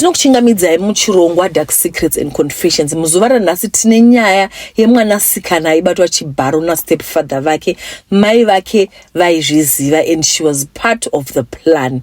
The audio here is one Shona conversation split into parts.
Tinokuchingamidzai muchirongwa Dark Secrets and Confessions. Muzuva ranhasi tine nyaya yemwanasikana aibatwa chibharo nastepfather vake. Mai vake vaizviziva and she was part of the plan.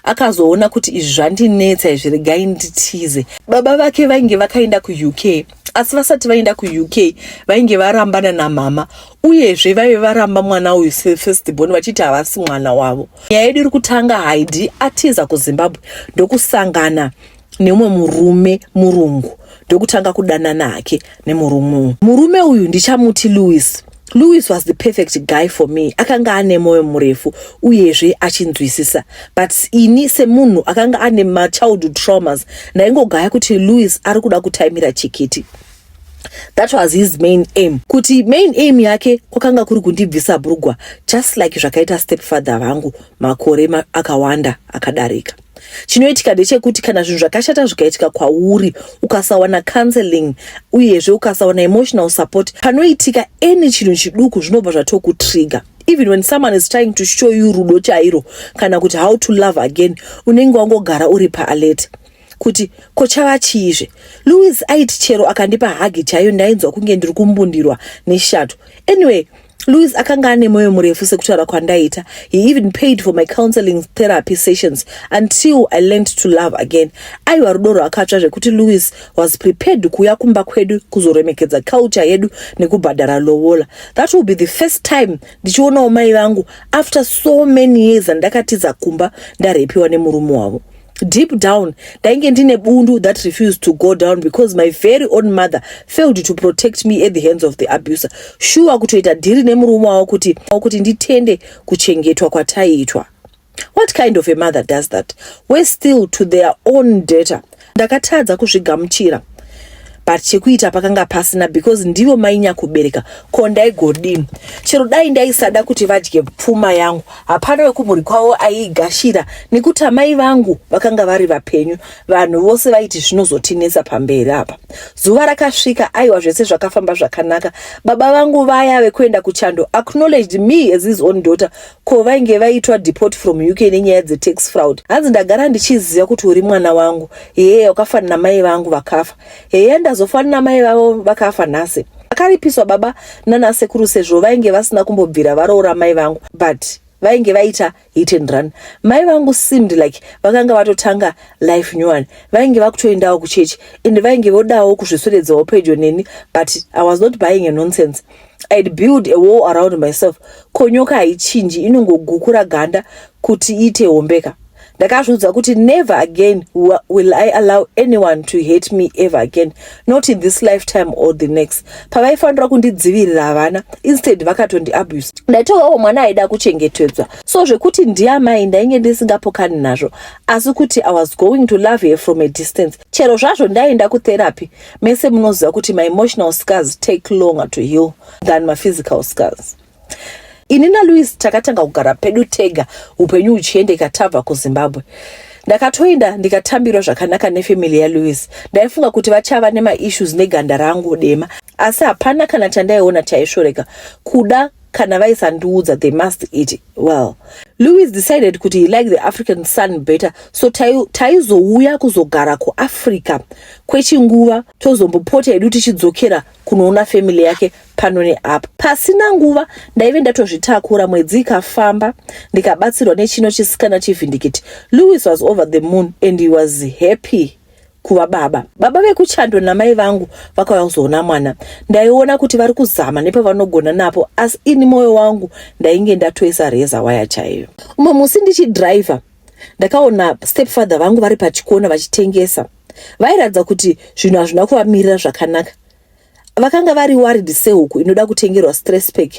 Akazoona kuti izvi zvandinetsa izvi regai nditize. Baba vake vainge vakaenda kuUK. Asi vasati vaenda kuUK vainge varambana namama uyezve vaive varamba mwana uyu firstborn vachiti havasi mwana wavo. Nyaya yedu iri kutanga Haidhi atiza kuZimbabwe ndokusangana nemwe murume murungu ndokutanga kudanana hake nemurume. Murume uyu ndichamuti Louis. Louis was the perfect guy for me. Akanga ane moyo murefu uyezve achinzwisisa. But ini semunhu akanga ane childhood traumas ndaingogaya kuti Louis ari kuda kutaimira chikiti. That was his main aim. Kuti main aim yake kwakanga kuri kundibvisa burugwa, just like zvakaita stepfather vangu makore akawanda akadarika. Chinoitika ndechekuti kana zvinhu zvakashata zvikaitika kwauri ukasawana counseling uyezve ukasawana emotional support, panoitika any chinhu chiduku zvinobva zvatokutrigger. Even when someone is trying to show you rudo chairo kana kuti how to love again, unenge wangogara uri paalert kuti kochava chiizve. Louis aiti chero akandipa hagi chayo ndainzwa kunge ndiri kumbundirwa neshato. Anyway, Louis akanga ane moyo murefu sekutaura kwandaita. He even paid for my counseling therapy sessions until I learned to love again. Aiwa rudo rwakatsva zvekuti Louis was prepared kuuya kumba kwedu kuzoremekedza culture yedu nekubhadhara lovola. That will be the first time ndichionawo mai vangu after so many years andakatiza kumba ndarepiwa nemurume wavo. Deep down, ndainge ndine bundu that refused to go down because my very own mother failed to protect me at the hands of the abuser. Sure kutoita dhiri nemurume wavo kuti nditende kuchengetwa kwataiitwa. What kind of a mother does that? We're still to their own daughter. Ndakatadza kuzvigamuchira. But chekuita pakanga pasina because ndivo mainya kubereka ko ndaigodini. Chero dai ndaisada kuti vadye pfuma yangu, hapana wekumhuri kwavo aigashira nekuti mai vangu vakanga vari vapenyu. Vanhu vose vaiti zvinozotinesa pamberi apa. Zuva rakasvika aiwa zvese zvakafamba zvakanaka. Baba vangu vaya vekuenda kuchando acknowledged me as his own daughter ko vainge vaitwa deport from UK nenyaya dzetax fraud. Hanzi ndagara ndichiziva kuti uri mwana wangu. Yeye wakafanana namai vangu vakafa. Yeye ndazofanana mai vavo vakafa nhasi. Akaripiswa baba nanasekuru sezvo vainge vasina kumbobvira varoora mai vangu, but vainge vaita hit and run. Mai vangu seemed like vakanga vatotanga life nyuwani. Vainge vakutoendawo kuchechi and vainge vodawo kuzviswededzawo pedyo neni, but I was not buying a nonsense. I'd build a wall around myself. Konyoka haichinji, inongogukura ganda kuti iite hombeka. Ndakazviudza kuti never again will I allow anyone to hate me ever again, not in this lifetime or the next. Pavaifanira kundidzivirira vana, instead vakatondi-abuse. Ndaitovawo mwana aida kuchengetedzwa, so zvekuti ndiamai ndainge ndisingapokani nazvo, asi kuti I was going to love her from a distance. Chero zvazvo ndaenda kutherapy, mese munoziva kuti my emotional scars take longer to heal than my physical scars. Ini naLouis takatanga kugara pedu tega upenyu uchiendeka tabva kuZimbabwe. Ndakatoenda ndikatambirwa zvakanaka nefamily yaLouis. Ndaifunga kuti vachava nema-issues neganda rangu dema, asi hapana kana chandaiona chaishoreka. Kuda kana vaisandiudza they must eat well. Louis decided kuti he liked the African sun better, so taizouya kuzogara kuAfrica kwechinguva tozombopota hedu tichidzokera kunoona family yake pano neapa. Pasina nguva ndaive ndatozvitakura, mwedzi ikafamba ndikabatsirwa nechino chisikana chivhindikiti. Louis was over the moon and he was happy kuva baba. Baba vekuchando namai vangu vakauya kuzoona mwana. Ndaiona kuti vari kuzama nepavanogona napo, asi ini moyo wangu ndainge ndatoisa reza waya chaiyo. Umwe musi ndichidriver ndakaona stepfather vangu vari pachikona vachitengesa. Vairatidza kuti zvinhu hazvina kuvamirira zvakanaka. Vakanga vari worried sehuku inoda kutengerwa stress pack,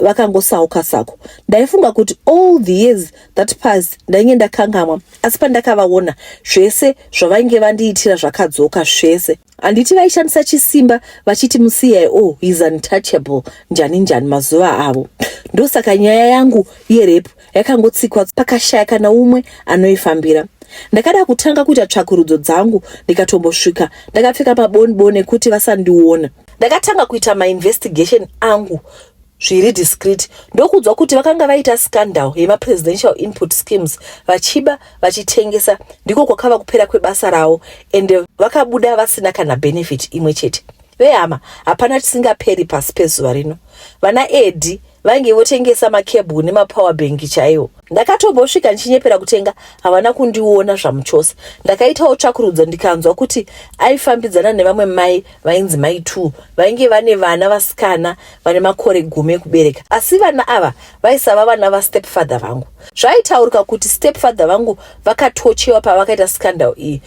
vakangosauka sako. Ndaifunga kuti all the years that passed ndainge ndakangamwa, asi pandakavaona zvese zvavainge vandiitira zvakadzoka zvese. Handiti vaishandisa chisimba vachiti musiye, oh he's untouchable njani njani mazuva avo. Ndosaka nyaya yangu yerepu yakangotsikwa pakashaya kana umwe anoifambira. Ndakada kutanga kuita tsvakurudzo dzangu ndikatombosvika ndakapfeka maboniboni kuti vasandiona. Ndakatanga kuita my investigation angu zviri discreet ndokudzwa kuti vakanga vaita scandal yema-presidential input schemes vachiba vachitengesa, ndiko kwakava kupera kwebasa ravo ende vakabuda vasina kana benefit imwe chete. Vehama, hapana tisingaperi pasi pezuva rino. Vana Edi vainge votengesa makebhu nemapower bank chaiwo. Ndakatombosvika ndichinyepera kutenga, havana kundiona zvamuchose. Ndakaitawo tsvakurudzo ndikanzwa kuti aifambidzana nevamwe mai vainzi mai 2 vainge vane vana vasikana vane makore 10 ekubereka. Asi vana ava vaisava vana vastepfather vangu. Zvaitaurika kuti stepfather vangu vakatochewa pavakaita scandal iyi,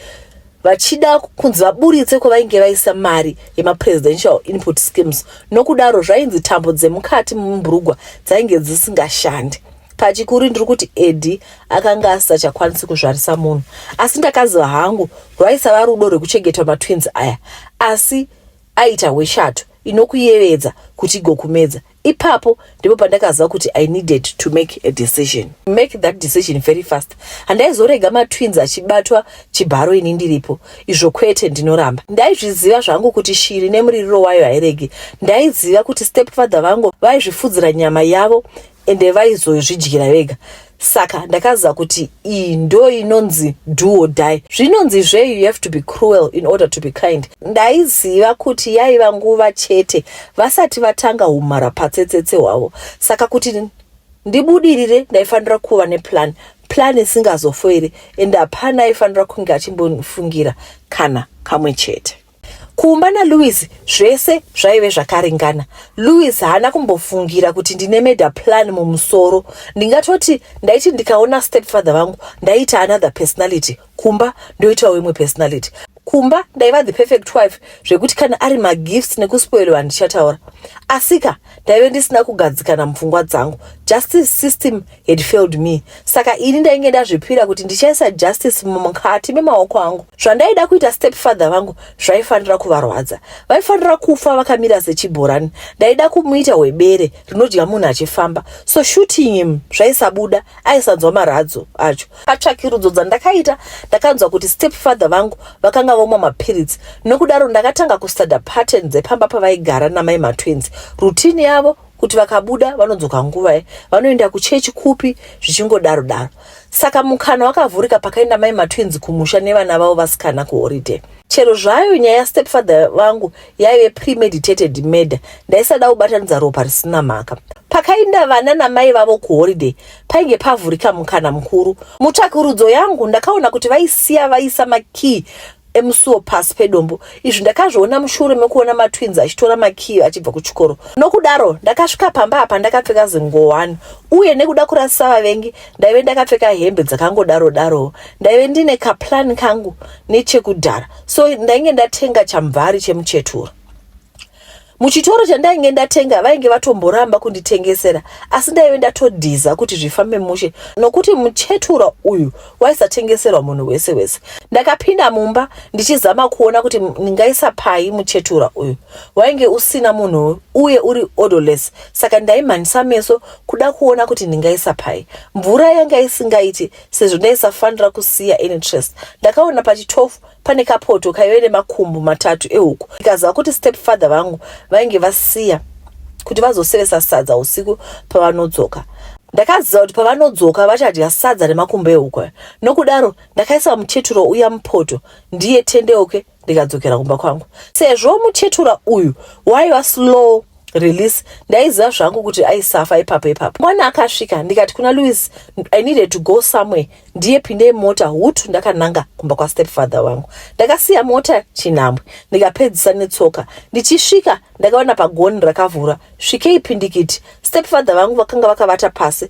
vachida kunzi vaburitse kwavainge vaisa mari yema-presidential input schemes. Nokudaro zvainzi tambo dzemukati mumburugwa dzainge dzisingashandi. Pachikuru ndiri kuti Edi akanga asingachakwanisi kuzvarisa munhu. Asi ndakaziva hangu rwaisava rudo rwekuchengetwa matwins aya, asi aita weshato inokuyevedza kuti igokumedza. Ipapo ndipo pandakaziva kuti I needed to make a decision. Make that decision very fast. Handaizorega matwins achibatwa chibharo ini ndiripo. Izvo kwete, ndinoramba. Ndaizviziva zvangu kuti shiri nemuririro wayo hairege. Ndaiziva kuti stepfather vangu vaizvifudzira nyama yavo ende vaizozvidyira vega. Saka ndakaziva kuti iyi ndo inonzi do or die. Zvinonzi zve you have to be cruel in order to be kind. Ndaiziva kuti yaiva nguva chete vasati vatanga umhara patsetsetse hwavo. Saka kuti ndibudirire ndaifanira kuva neplan. Plan isingazofoiri ende hapana aifanira kunge achimbofungira kana kamwe chete. Kuumba naLouis zvese zvaive zvakaringana. Louis haana kumbofungira kuti ndine made a plan mumusoro. Ndingatoti ndaiti ndikaona stepfather vangu ndaita another personality, Kumba ndoitawo imwe personality. Kumba ndaiva the perfect wife zvekuti kana ari magifts nekuspoilwa ndichataura. Asika ndaive ndisina kugadzikana mupfungwa dzangu. Justice system had failed me. Saka ini ndainge ndazvipira kuti ndichaisa justice mukati memaoko angu. Zvandaida kuita stepfather vangu zvaifanira kuvarwadza. Vaifanira kufa vakamira sechibhorani. Ndaida kumuita webere rinodya munhu achifamba. So shooting him zvaisabuda, aisanzwa maradzo acho. Patsvakirudzo dzandakaita ndakanzwa kuti stepfather vangu vakanga vomwa mapirits. Nokudaro ndakatanga kustada pattern dzepamba pavaigara namai matwins. Routine yavo kuti vakabuda vanodzoka nguva, vanoenda kuchechi kupi zvichingodaro daro. Saka mukana wakavhurika pakaenda mai matwins kumusha nevana vavo vasikana kuholiday. Chero zvayo nyaya yastepfather vangu yaive premeditated murder, ndaisada kubatanidza ropa risina mhaka. Pakaenda vana namai vavo kuholiday painge pavhurika mukana mukuru. Mutsvakurudzo yangu ndakaona kuti vaisiya vaisa makii emusuwo pasi pedombo. Izvi ndakazviona mushure mekuona matwins achitora makii achibva kuchikoro. Nokudaro ndakasvika pamba apa ndakapfeka zingowani, uye nekuda kurasisa vavengi ndaive ndakapfeka hembe dzakangodaro. Ndaive ndine kaplan kangu nechekudhara, so ndainge ndatenga chamvari chemuchetura. Muchitoro chandainge ndatenga vainge vatomboramba kunditengesera, asi ndaive ndatodhiza kuti zvifambe mushe, nokuti muchetura uyu waisatengeserwa munhu wese wese. Ndakapinda mumba ndichizama kuona kuti ndingaisa pai muchetura uyu. Wainge usina munhu uye uri odorless, saka ndaimhanisa meso kuda kuona kuti ndingaisa pai. Mvura yanga isingaiti sezvo ndaisafanira kusiya any trace. Ndakaona pachitofu pane kapoto kaive nemakumbo 3 ehuku. Ndikaziva kuti stepfather vangu vainge vasiya kuti vazosevesa sadza usiku pavanodzoka. Ndakaziva kuti pavanodzoka vachadya sadza nemakumbo ehuku. Nokudaro ndakaisa muchetura uya mupoto ndiye tendeuke ndikadzokera kumba kwangu. Sezvo muchetura uyu waiva slow release, ndaiziva zvangu kuti aisafa ipapo. Mwana akasvika ndikati kuna Louis I needed to go somewhere. Ndiye pinde mota hutu ndakananga kumba kwa stepfather wangu. Ndakasiya mota chinhambwe ndikapedzisa netsoka. Ndichisvika ndakaona pagoni rakavhura. Svikei pindikiti stepfather vangu vakanga vakavata pasi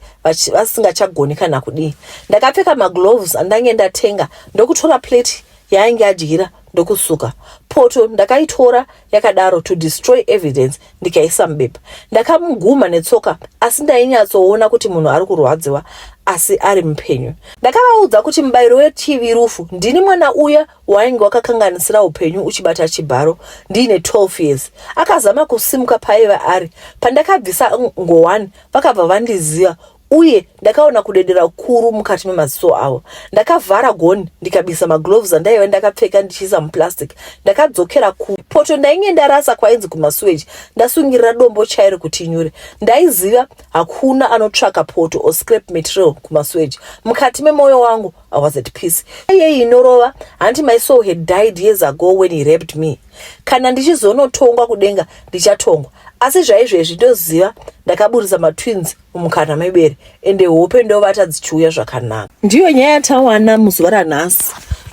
vasingachagoni kana kudii. Ndakapfeka magloves andange ndatenga ndokutora plate yainge adyira ndokusuka. Poto ndakaitora yakadaro to destroy evidence ndikaisa mubepa. Ndakamuguma netsoka, asi ndainyatsoona kuti munhu ari kurwadziwa asi ari mupenyu. Ndakavaudza kuti mubayiro weTV rufu ndini mwana uya wainge wakakanganisira upenyu uchibata chibharo ndine 12 years. Akazama kusimuka paiva ari. Pandakabvisa ngowani vakabva vandiziva uye ndakaona kudedera kuru mukati memaziso avo. Ndakavhara goni ndikabisa magloves andaiva ndakapfeka ndichiisa muplastic. Ndakadzokera kupoto ndainge ndarasa kwainzi kumasewage. Ndasungirira dombo chairo kuti inyure. Ndaiziva hakuna anotsvaka poto or scrap material kumasewage. Mukati memoyo wangu I was at peace. Iye inorova, auntie my soul had died years ago when he raped me. Kana ndichizonotongwa kudenga ndichatongwa. Asi zvaizvezvi ndoziva ndakaburisa matwins mumukana mebere ende hope ndovata dzichiuya zvakanaka. Ndiyo nyaya yatawana muzuva ranhasi.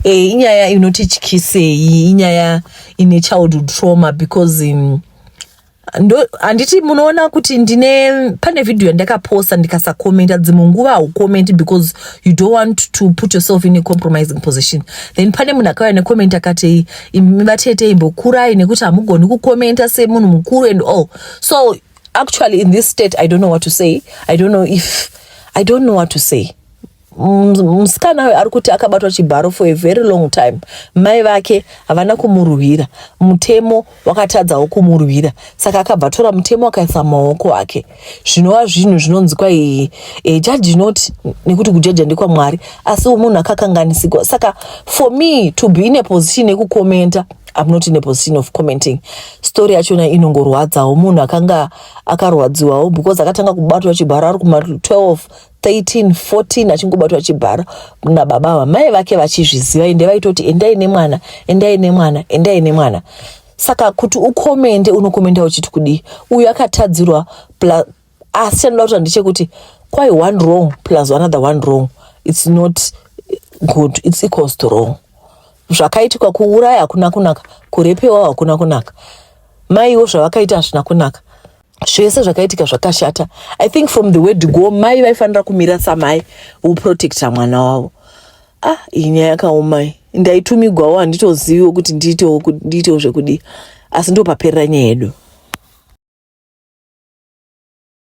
Inyaya inotityisei, inyaya ine childhood trauma because anditi munoona kuti pane video yandakaposta ndikasakomenta dzimwe nguva haukomenti because you don't want to put yourself in a compromising position. Then pane munhu akauya necomment akati vatete imbokurai nekuti hamugoni kukomenta semunhu mukuru and all. So actually in this state I don't know what to say. I don't know what to say. Musikana ari kuti akabatwa chibharo for a very long time. Mai vake havana kumuruvira. Mutemo wakatadzawo kumuruvira. Saka akabva tora mutemo akaisa maoko ake. Zvinova zvinhu zvinonzi kwai judge not nekuti kujaja ndekwaMwari asi munhu akakanganisikwa. Saka for me to be in a position yekukomenta, I'm not in a position of commenting. Story yachona inongorwadzawo. Munhu akanga akarwadziwawo because akatanga kubatwa chibharo ari kuma 12 13 14 achingobatwa chibharo nababa mai vake vachizviziva ende vaitoti endai nemwana. Saka kuti ukomende unokomenda uchiti kudi uyu akatadzirwa asi chandinoda kuti ndechekuti kwai one wrong plus another one wrong, it's not good, it's equals to wrong. Zvakaitika kuuraya hakuna kunaka, kurepewa hakuna kunaka, maiwo zvavakaita hazvina kunaka, zvese zvakaitika zvakashata. I think from the word go mai vaifanira kumira samai uprotecta mwana wavo. Iyi nyaya yakaoma. Ndaitumigwawo handitoziviwo kuti ndiitewo zvekudi asi ndopaperera nyaya yedu.